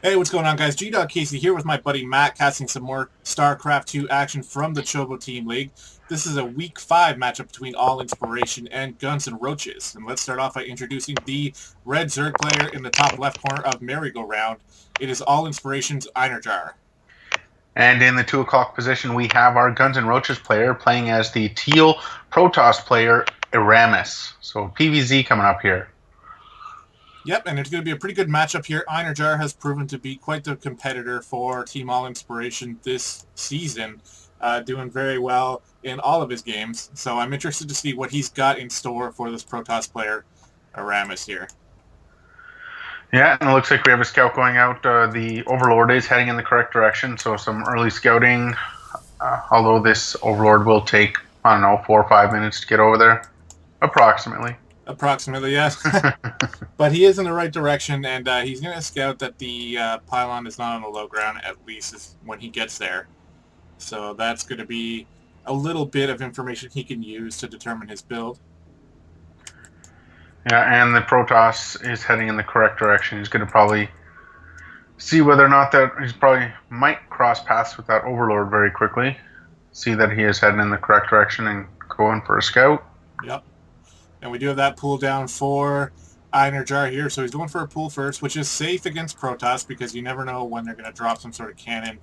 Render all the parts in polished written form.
Hey, what's going on, guys? Casey here with my buddy Matt, casting some more StarCraft 2 action from the Chobo Team League. This is a Week 5 matchup between All Inspiration and Guns and Roaches. And let's start off by introducing the red Zerg player in the top left corner of Merry-Go-Round. It is All Inspiration's Einherjar. And in the 2 o'clock position, we have our Guns and Roaches player playing as the teal Protoss player, Eramis. So PVZ coming up here. Yep, and it's going to be a pretty good matchup here. Einherjar has proven to be quite the competitor for Team All Inspiration this season, doing very well in all of his games. So I'm interested to see what he's got in store for this Protoss player, Eramis here. Yeah, and it looks like we have a scout going out. The Overlord is heading in the correct direction, so some early scouting. Although this Overlord will take, I don't know, 4 or 5 minutes to get over there, approximately. Approximately, yes. But he is in the right direction, and he's going to scout that the pylon is not on the low ground, at least when he gets there. So that's going to be a little bit of information he can use to determine his build. Yeah, and the Protoss is heading in the correct direction. He's going to probably see whether or not that he's probably might cross paths with that Overlord very quickly. See that he is heading in the correct direction and going for a scout. Yep. And we do have that pool down for Einherjar here. So he's going for a pool first, which is safe against Protoss because you never know when they're going to drop some sort of cannon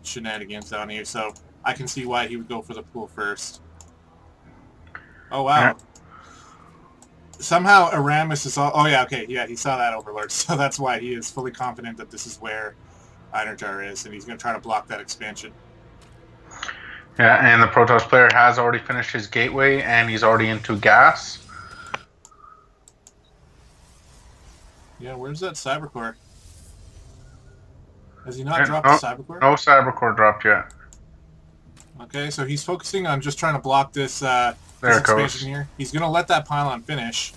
shenanigans on you. So I can see why he would go for the pool first. Oh, wow. Yeah. Somehow Eramis is all... Oh, yeah, okay. Yeah, he saw that Overlord. So that's why he is fully confident that this is where Einherjar is. And he's going to try to block that expansion. Yeah, and the Protoss player has already finished his gateway, and he's already into gas. Yeah, where's that Cybercore? Has he not dropped the Cybercore? No Cybercore dropped yet. Okay, so he's focusing on just trying to block this, this expansion here. He's going to let that pylon finish.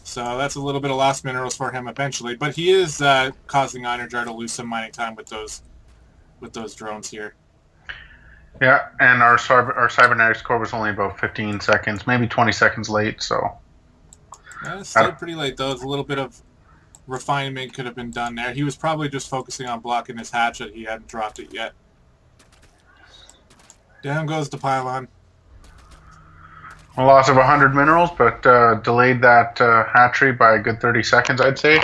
So that's a little bit of lost minerals for him eventually. But he is causing Einherjar to lose some mining time with those drones here. Yeah, and our cybernetics core was only about 15 seconds, maybe 20 seconds late, so... Yeah, it's still pretty late, though. There's a little bit of refinement could have been done there. He was probably just focusing on blocking his hatchet. He hadn't dropped it yet. Down goes the pylon. A loss of 100 minerals, but delayed that hatchery by a good 30 seconds, I'd say.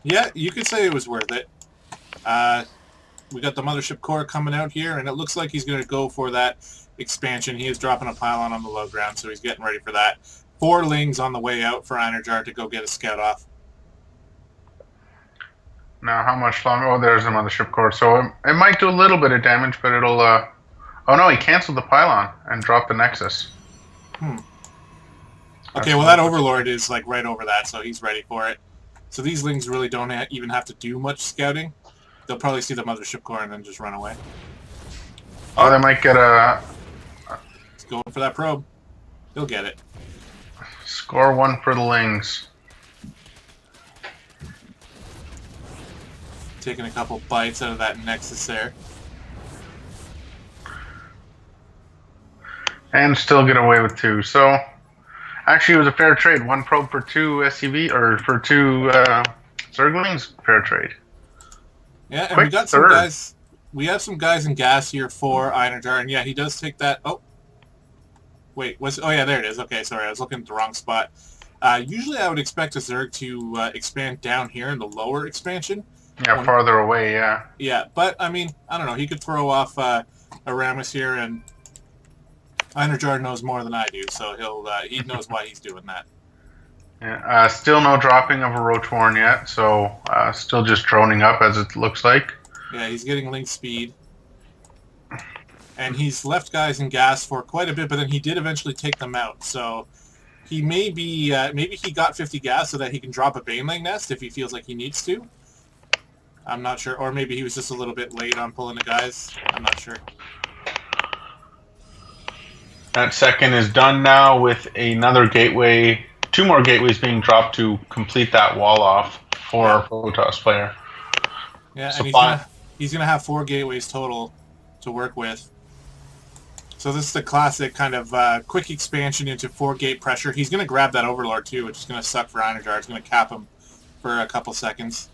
Yeah, you could say it was worth it. We got the mothership core coming out here, and it looks like he's going to go for that expansion. He is dropping a pylon on the low ground, so he's getting ready for that. 4 lings on the way out for Einherjar to go get a scout off. Now, how much longer? Oh, there's the mothership core. So it might do a little bit of damage, but it'll... Oh, no, he canceled the pylon and dropped the nexus. Okay, well, that Overlord is like right over that, so he's ready for it. So these lings really don't even have to do much scouting. They'll probably see the mothership core and then just run away. Oh, they might get a... He's going for that probe. He'll get it. Score 1 for the lings. Taking a couple bites out of that nexus there. And still get away with 2. So, actually, it was a fair trade. 1 probe for 2 SCV, or for 2 Zerglings. Fair trade. Yeah, and we got some guys. We have some guys in gas here for Einherjar, and yeah, he does take that. Oh, wait, oh yeah, there it is. Okay, sorry, I was looking at the wrong spot. Usually, I would expect a Zerg to expand down here in the lower expansion. Yeah, farther away. Yeah. Yeah, but I mean, I don't know. He could throw off Eramis here, and Einherjar knows more than I do, so he knows why he's doing that. Yeah, still no dropping of a Roach-Warren yet, so still just droning up as it looks like. Yeah, he's getting link speed. And he's left guys in gas for quite a bit, but then he did eventually take them out. So he may be, maybe he got 50 gas so that he can drop a Baneling nest if he feels like he needs to. I'm not sure. Or maybe he was just a little bit late on pulling the guys. I'm not sure. That second is done now with another gateway. 2 more gateways being dropped to complete that wall off for our Protoss player. Yeah, and he's gonna have 4 gateways total to work with. So this is the classic kind of quick expansion into 4-gate pressure. He's gonna grab that Overlord too, which is gonna suck for Einherjar. It's gonna cap him for a couple seconds.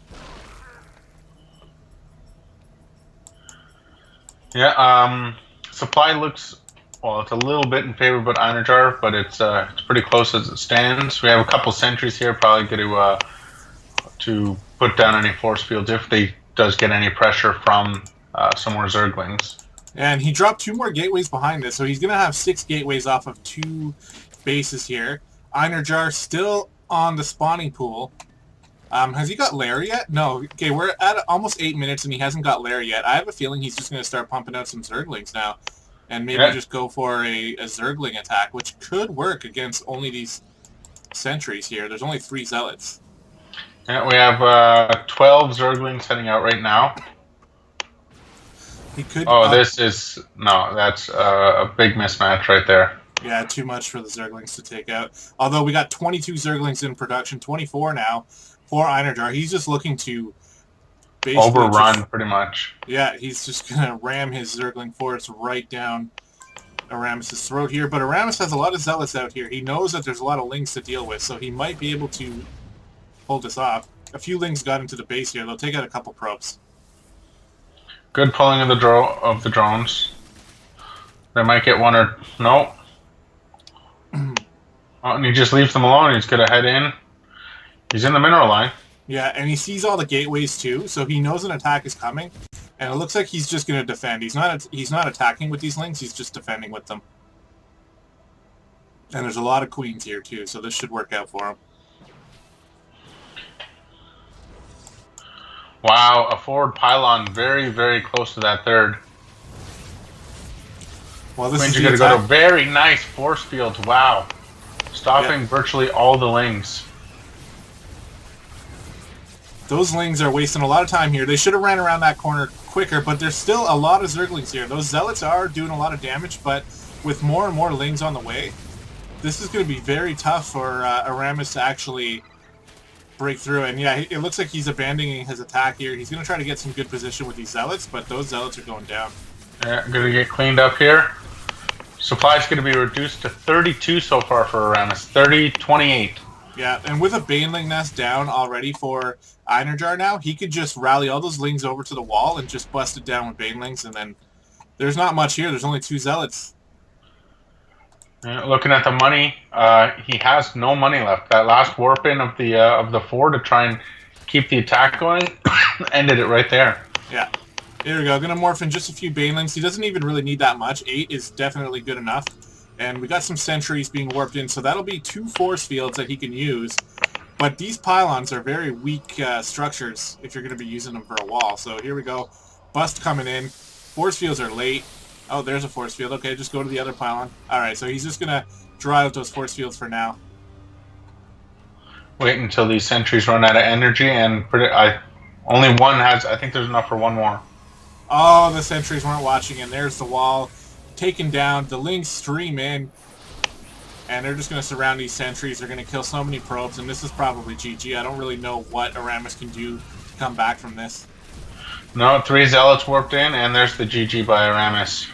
Yeah, supply looks, well, it's a little bit in favor of Einherjar, but it's pretty close as it stands. We have a couple sentries here, probably going to put down any force fields if they does get any pressure from some more Zerglings. And he dropped 2 more gateways behind this, so he's going to have 6 gateways off of 2 bases here. Einherjar still on the spawning pool. Has he got Lair yet? No. Okay, we're at almost 8 minutes and he hasn't got Lair yet. I have a feeling he's just going to start pumping out some Zerglings now. And maybe just go for a Zergling attack, which could work against only these sentries here. There's only 3 Zealots. Yeah, we have 12 Zerglings heading out right now. He could. Oh, that's a big mismatch right there. Yeah, too much for the Zerglings to take out. Although we got 22 Zerglings in production, 24 now for Einherjar. He's just looking to basically overrun, pretty much. Yeah, he's just going to ram his Zergling force right down Eramis' throat here. But Eramis has a lot of Zealots out here. He knows that there's a lot of Lings to deal with, so he might be able to hold this off. A few Lings got into the base here. They'll take out a couple probes. Good pulling of the drones. They might get one or... No. Oh, and he just leaves them alone. He's going to head in. He's in the mineral line. Yeah, and he sees all the gateways too, so he knows an attack is coming. And it looks like he's just going to defend. He's not attacking with these Lings. He's just defending with them. And there's a lot of queens here too, so this should work out for him. Wow, a forward pylon very, very close to that third. Well, this Queens is are going to go to very nice force fields. Wow. Stopping virtually all the Lings. Those Lings are wasting a lot of time here. They should have ran around that corner quicker, but there's still a lot of Zerglings here. Those Zealots are doing a lot of damage, but with more and more Lings on the way, this is going to be very tough for Eramis to actually break through. And yeah, it looks like he's abandoning his attack here. He's going to try to get some good position with these Zealots, but those Zealots are going down. Yeah, going to get cleaned up here. Supply's going to be reduced to 32 so far for Eramis. 30-28. Yeah, and with a Baneling nest down already for Einherjar now, he could just rally all those Lings over to the wall and just bust it down with Banelings, and then there's not much here. There's only 2 Zealots. Looking at the money, he has no money left. That last warp in of the 4 to try and keep the attack going ended it right there. Yeah. Here we go. Going to morph in just a few Banelings. He doesn't even really need that much. 8 is definitely good enough. And we got some sentries being warped in, so that'll be 2 force fields that he can use. But these pylons are very weak structures if you're going to be using them for a wall. So here we go. Bust coming in. Force fields are late. Oh, there's a force field. Okay, just go to the other pylon. Alright, so he's just going to draw out those force fields for now. Wait until these sentries run out of energy, and only one has... I think there's enough for one more. Oh, the sentries weren't watching, and there's the wall taken down. The Lings stream in, and they're just going to surround these sentries. They're going to kill so many probes, and this is probably GG. I don't really know what Eramis can do to come back from this. No, 3 Zealots warped in, and there's the GG by Eramis.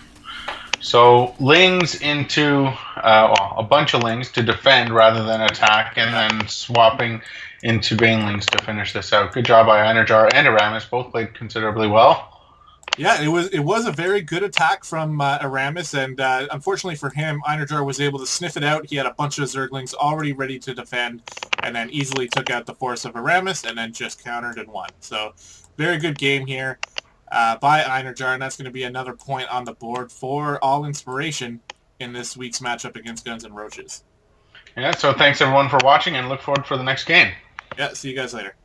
So, Lings into... a bunch of Lings to defend rather than attack, and then swapping into Banelings to finish this out. Good job by Einherjar and Eramis. Both played considerably well. Yeah, it was a very good attack from Eramis, and unfortunately for him, Einherjar was able to sniff it out. He had a bunch of Zerglings already ready to defend, and then easily took out the force of Eramis, and then just countered and won. So, very good game here by Einherjar, and that's going to be another point on the board for All Inspiration in this week's matchup against Guns N' Roaches. Yeah, so thanks everyone for watching, and look forward for the next game. Yeah, see you guys later.